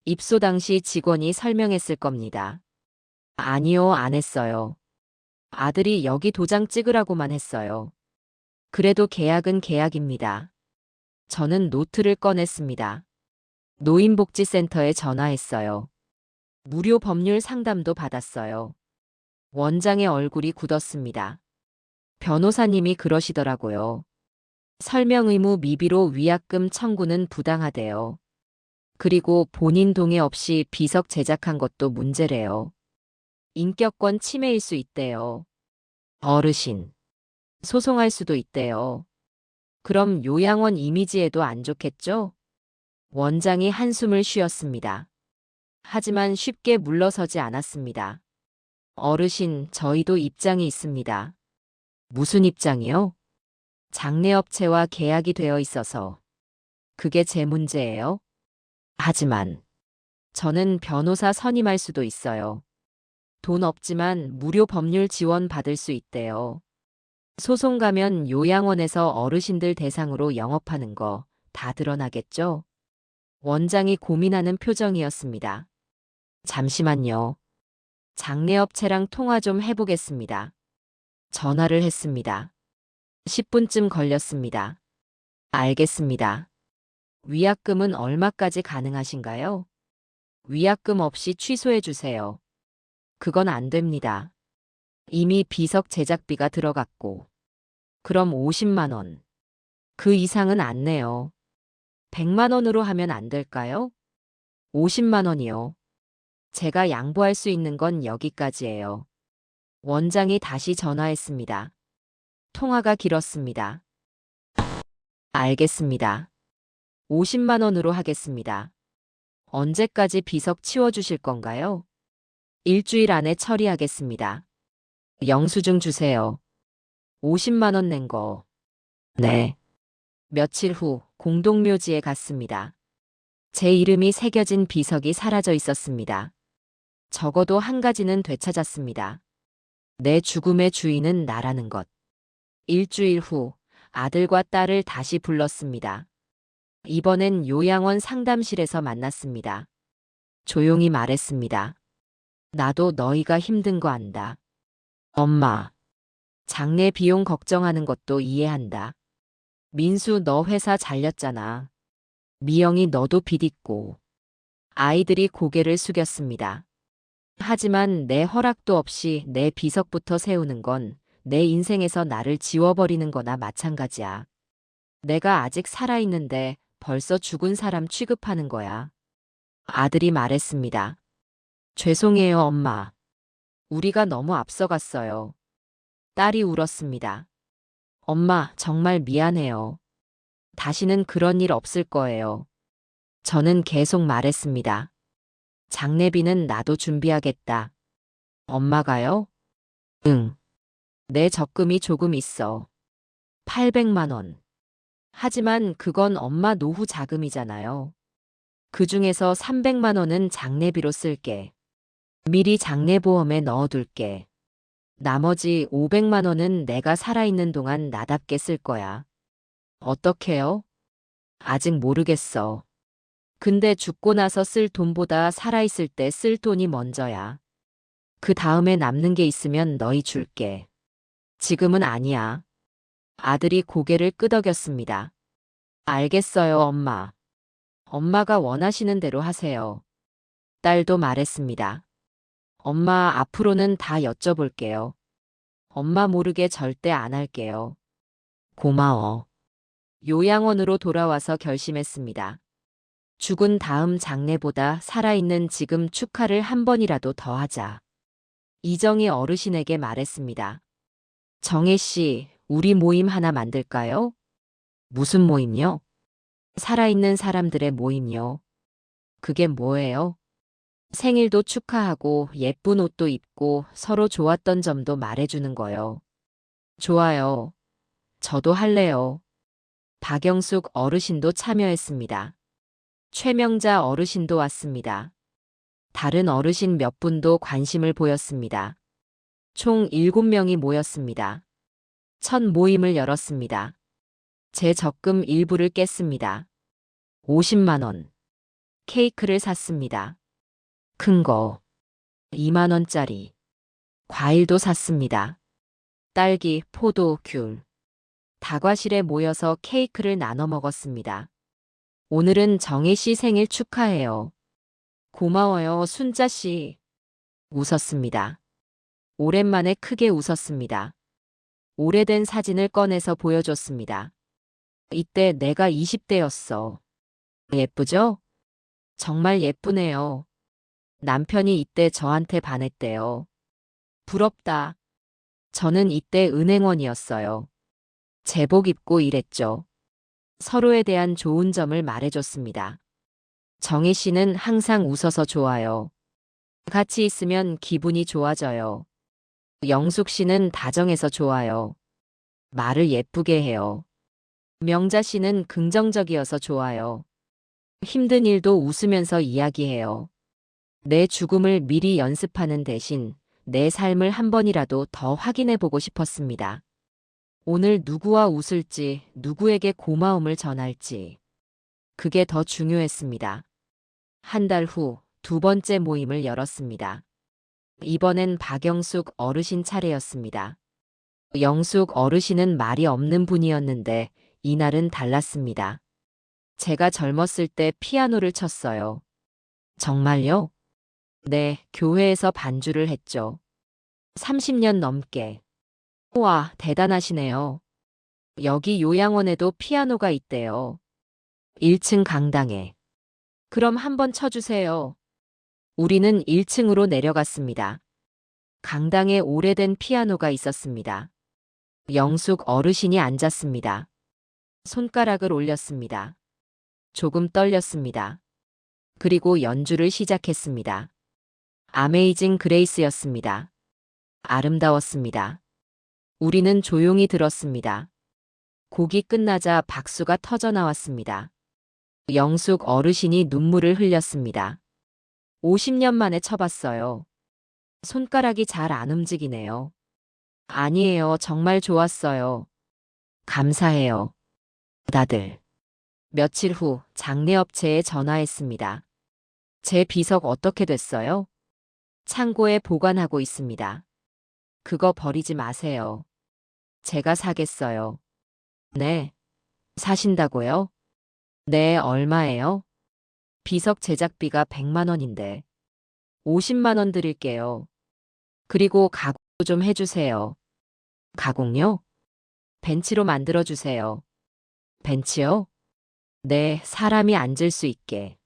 입소 당시 직원이 설명했을 겁니다. 아니요, 안 했어요. 아들이 여기 도장 찍으라고만 했어요. 그래도 계약은 계약입니다. 저는 노트를 꺼냈습니다. 노인복지센터에 전화했어요. 무료 법률 상담도 받았어요. 원장의 얼굴이 굳었습니다. 변호사님이 그러시더라고요. 설명 의무 미비로 위약금 청구는 부당하대요. 그리고 본인 동의 없이 비석 제작한 것도 문제래요. 인격권 침해일 수 있대요. 어르신. 소송할 수도 있대요. 그럼 요양원 이미지에도 안 좋겠죠? 원장이 한숨을 쉬었습니다. 하지만 쉽게 물러서지 않았습니다. 어르신, 저희도 입장이 있습니다. 무슨 입장이요? 장례업체와 계약이 되어 있어서. 그게 제 문제예요? 하지만 저는 변호사 선임할 수도 있어요. 돈 없지만 무료 법률 지원 받을 수 있대요. 소송 가면 요양원에서 어르신들 대상으로 영업하는 거 다 드러나겠죠? 원장이 고민하는 표정이었습니다. 잠시만요. 장례업체랑 통화 좀 해보겠습니다. 전화를 했습니다. 10분쯤 걸렸습니다. 알겠습니다. 위약금은 얼마까지 가능하신가요? 위약금 없이 취소해 주세요. 그건 안 됩니다. 이미 비석 제작비가 들어갔고. 그럼 50만 원. 그 이상은 안 내요. 100만 원으로 하면 안 될까요? 50만 원이요. 제가 양보할 수 있는 건 여기까지예요. 원장이 다시 전화했습니다. 통화가 길었습니다. 알겠습니다. 50만 원으로 하겠습니다. 언제까지 비석 치워주실 건가요? 일주일 안에 처리하겠습니다. 영수증 주세요. 50만 원 낸 거. 네. 며칠 후 공동묘지에 갔습니다. 제 이름이 새겨진 비석이 사라져 있었습니다. 적어도 한 가지는 되찾았습니다. 내 죽음의 주인은 나라는 것. 일주일 후 아들과 딸을 다시 불렀습니다. 이번엔 요양원 상담실에서 만났습니다. 조용히 말했습니다. 나도 너희가 힘든 거 안다. 엄마, 장례 비용 걱정하는 것도 이해한다. 민수 너 회사 잘렸잖아. 미영이 너도 빚 있고. 아이들이 고개를 숙였습니다. 하지만 내 허락도 없이 내 비석부터 세우는 건 내 인생에서 나를 지워버리는 거나 마찬가지야. 내가 아직 살아있는데 벌써 죽은 사람 취급하는 거야. 아들이 말했습니다. 죄송해요, 엄마. 우리가 너무 앞서갔어요. 딸이 울었습니다. 엄마, 정말 미안해요. 다시는 그런 일 없을 거예요. 저는 계속 말했습니다. 장례비는 나도 준비하겠다. 엄마가요? 응. 내 적금이 조금 있어. 800만 원. 하지만 그건 엄마 노후 자금이잖아요. 그 중에서 300만 원은 장례비로 쓸게. 미리 장례보험에 넣어둘게. 나머지 500만 원은 내가 살아있는 동안 나답게 쓸 거야. 어떻게요? 아직 모르겠어. 근데 죽고 나서 쓸 돈보다 살아있을 때 쓸 돈이 먼저야. 그 다음에 남는 게 있으면 너희 줄게. 지금은 아니야. 아들이 고개를 끄덕였습니다. 알겠어요, 엄마. 엄마가 원하시는 대로 하세요. 딸도 말했습니다. 엄마, 앞으로는 다 여쭤볼게요. 엄마 모르게 절대 안 할게요. 고마워. 요양원으로 돌아와서 결심했습니다. 죽은 다음 장례보다 살아있는 지금 축하를 한 번이라도 더 하자. 이정희 어르신에게 말했습니다. 정혜 씨, 우리 모임 하나 만들까요? 무슨 모임요? 살아있는 사람들의 모임요. 그게 뭐예요? 생일도 축하하고 예쁜 옷도 입고 서로 좋았던 점도 말해주는 거요. 좋아요. 저도 할래요. 박영숙 어르신도 참여했습니다. 최명자 어르신도 왔습니다. 다른 어르신 몇 분도 관심을 보였습니다. 총 7명이 모였습니다. 첫 모임을 열었습니다. 제 적금 일부를 깼습니다. 50만 원. 케이크를 샀습니다. 큰 거. 2만 원짜리. 과일도 샀습니다. 딸기, 포도, 귤. 다과실에 모여서 케이크를 나눠 먹었습니다. 오늘은 정혜 씨 생일 축하해요. 고마워요, 순자 씨. 웃었습니다. 오랜만에 크게 웃었습니다. 오래된 사진을 꺼내서 보여줬습니다. 이때 내가 20대였어. 예쁘죠? 정말 예쁘네요. 남편이 이때 저한테 반했대요. 부럽다. 저는 이때 은행원이었어요. 제복 입고 일했죠. 서로에 대한 좋은 점을 말해줬습니다. 정혜 씨는 항상 웃어서 좋아요. 같이 있으면 기분이 좋아져요. 영숙 씨는 다정해서 좋아요. 말을 예쁘게 해요. 명자 씨는 긍정적이어서 좋아요. 힘든 일도 웃으면서 이야기해요. 내 죽음을 미리 연습하는 대신 내 삶을 한 번이라도 더 확인해 보고 싶었습니다. 오늘 누구와 웃을지, 누구에게 고마움을 전할지. 그게 더 중요했습니다. 한 달 후 두 번째 모임을 열었습니다. 이번엔 박영숙 어르신 차례였습니다. 영숙 어르신은 말이 없는 분이었는데 이날은 달랐습니다. 제가 젊었을 때 피아노를 쳤어요. 정말요? 네, 교회에서 반주를 했죠. 30년 넘게. 우와, 대단하시네요. 여기 요양원에도 피아노가 있대요. 1층 강당에. 그럼 한번 쳐주세요. 우리는 1층으로 내려갔습니다. 강당에 오래된 피아노가 있었습니다. 영숙 어르신이 앉았습니다. 손가락을 올렸습니다. 조금 떨렸습니다. 그리고 연주를 시작했습니다. 아메이징 그레이스였습니다. 아름다웠습니다. 우리는 조용히 들었습니다. 곡이 끝나자 박수가 터져 나왔습니다. 영숙 어르신이 눈물을 흘렸습니다. 50년 만에 쳐봤어요. 손가락이 잘 안 움직이네요. 아니에요. 정말 좋았어요. 감사해요. 다들. 며칠 후 장례업체에 전화했습니다. 제 비석 어떻게 됐어요? 창고에 보관하고 있습니다. 그거 버리지 마세요. 제가 사겠어요. 네. 사신다고요? 네, 얼마예요? 비석 제작비가 100만 원인데. 50만 원 드릴게요. 그리고 가공도 좀 해주세요. 가공요? 벤치로 만들어주세요. 벤치요? 네, 사람이 앉을 수 있게.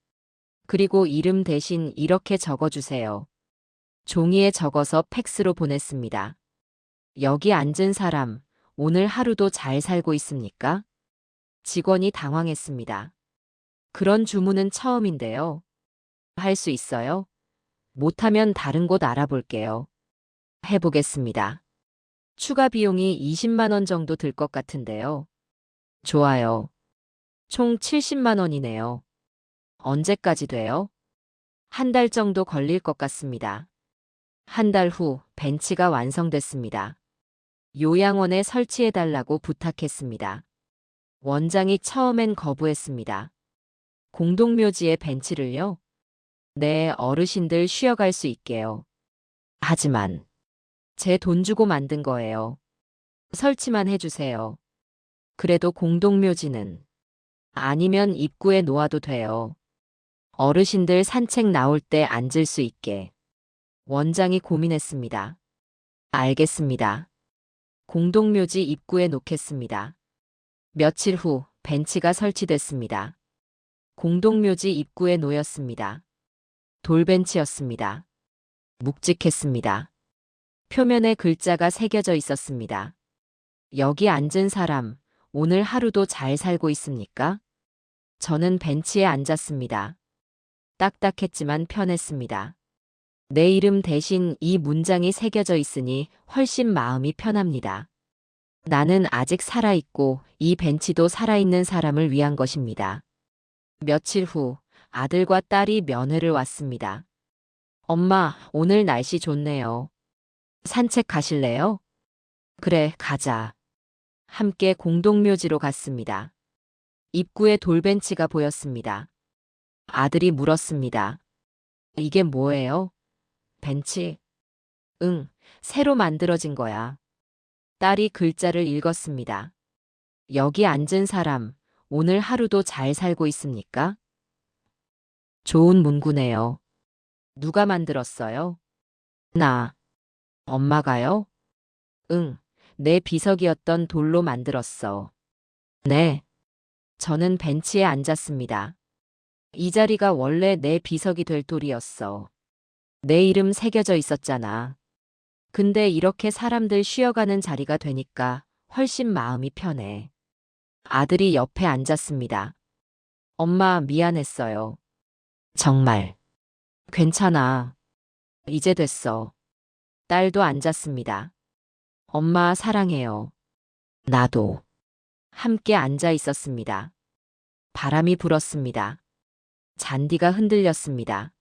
그리고 이름 대신 이렇게 적어주세요. 종이에 적어서 팩스로 보냈습니다. 여기 앉은 사람, 오늘 하루도 잘 살고 있습니까? 직원이 당황했습니다. 그런 주문은 처음인데요. 할 수 있어요? 못하면 다른 곳 알아볼게요. 해보겠습니다. 추가 비용이 20만 원 정도 들 것 같은데요. 좋아요. 총 70만 원이네요. 언제까지 돼요? 한 달 정도 걸릴 것 같습니다. 한 달 후 벤치가 완성됐습니다. 요양원에 설치해달라고 부탁했습니다. 원장이 처음엔 거부했습니다. 공동묘지에 벤치를요? 네, 어르신들 쉬어갈 수 있게요. 하지만 제 돈 주고 만든 거예요. 설치만 해주세요. 그래도 공동묘지는 아니면 입구에 놓아도 돼요. 어르신들 산책 나올 때 앉을 수 있게. 원장이 고민했습니다. 알겠습니다. 공동묘지 입구에 놓겠습니다. 며칠 후 벤치가 설치됐습니다. 공동묘지 입구에 놓였습니다. 돌벤치였습니다. 묵직했습니다. 표면에 글자가 새겨져 있었습니다. 여기 앉은 사람, 오늘 하루도 잘 살고 있습니까? 저는 벤치에 앉았습니다. 딱딱했지만 편했습니다. 내 이름 대신 이 문장이 새겨져 있으니 훨씬 마음이 편합니다. 나는 아직 살아있고 이 벤치도 살아있는 사람을 위한 것입니다. 며칠 후 아들과 딸이 면회를 왔습니다. 엄마, 오늘 날씨 좋네요. 산책 가실래요? 그래, 가자. 함께 공동묘지로 갔습니다. 입구에 돌벤치가 보였습니다. 아들이 물었습니다. 이게 뭐예요? 벤치? 응, 새로 만들어진 거야. 딸이 글자를 읽었습니다. 여기 앉은 사람, 오늘 하루도 잘 살고 있습니까? 좋은 문구네요. 누가 만들었어요? 나. 엄마가요? 응, 내 비석이었던 돌로 만들었어. 네. 저는 벤치에 앉았습니다. 이 자리가 원래 내 비석이 될 돌이었어. 내 이름 새겨져 있었잖아. 근데 이렇게 사람들 쉬어가는 자리가 되니까 훨씬 마음이 편해. 아들이 옆에 앉았습니다. 엄마 미안했어요. 정말. 괜찮아. 이제 됐어. 딸도 앉았습니다. 엄마 사랑해요. 나도. 함께 앉아 있었습니다. 바람이 불었습니다. 잔디가 흔들렸습니다.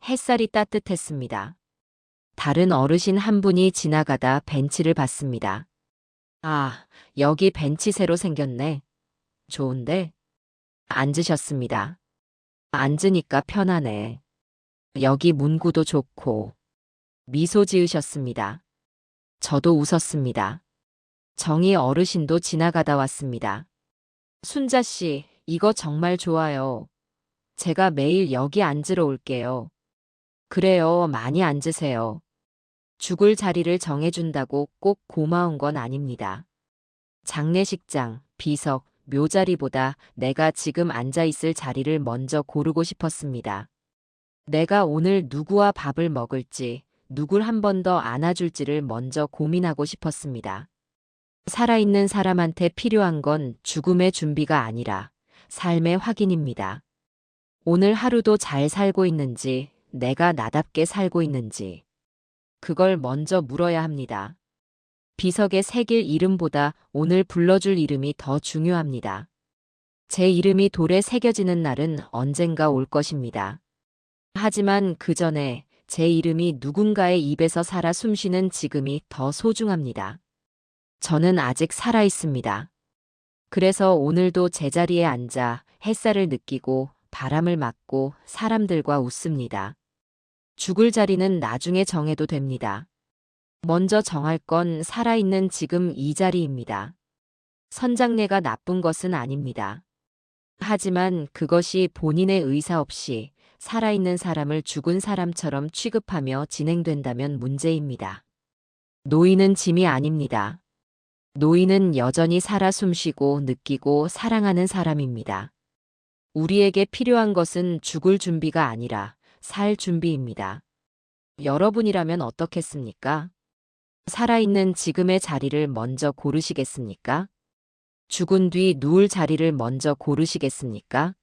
햇살이 따뜻했습니다. 다른 어르신 한 분이 지나가다 벤치를 봤습니다. 아, 여기 벤치 새로 생겼네. 좋은데? 앉으셨습니다. 앉으니까 편하네. 여기 문구도 좋고. 미소 지으셨습니다. 저도 웃었습니다. 정희 어르신도 지나가다 왔습니다. 순자 씨, 이거 정말 좋아요. 제가 매일 여기 앉으러 올게요. 그래요, 많이 앉으세요. 죽을 자리를 정해준다고 꼭 고마운 건 아닙니다. 장례식장, 비석, 묘자리보다 내가 지금 앉아있을 자리를 먼저 고르고 싶었습니다. 내가 오늘 누구와 밥을 먹을지, 누굴 한 번 더 안아줄지를 먼저 고민하고 싶었습니다. 살아있는 사람한테 필요한 건 죽음의 준비가 아니라 삶의 확인입니다. 오늘 하루도 잘 살고 있는지, 내가 나답게 살고 있는지. 그걸 먼저 물어야 합니다. 비석에 새길 이름보다 오늘 불러줄 이름이 더 중요합니다. 제 이름이 돌에 새겨지는 날은 언젠가 올 것입니다. 하지만 그 전에 제 이름이 누군가의 입에서 살아 숨쉬는 지금이 더 소중합니다. 저는 아직 살아 있습니다. 그래서 오늘도 제자리에 앉아 햇살을 느끼고 바람을 맞고 사람들과 웃습니다. 죽을 자리는 나중에 정해도 됩니다. 먼저 정할 건 살아있는 지금 이 자리입니다. 선장례가 나쁜 것은 아닙니다. 하지만 그것이 본인의 의사 없이 살아있는 사람을 죽은 사람처럼 취급하며 진행된다면 문제입니다. 노인은 짐이 아닙니다. 노인은 여전히 살아 숨쉬고 느끼고 사랑하는 사람입니다. 우리에게 필요한 것은 죽을 준비가 아니라 살 준비입니다. 여러분이라면 어떻겠습니까? 살아있는 지금의 자리를 먼저 고르시겠습니까? 죽은 뒤 누울 자리를 먼저 고르시겠습니까?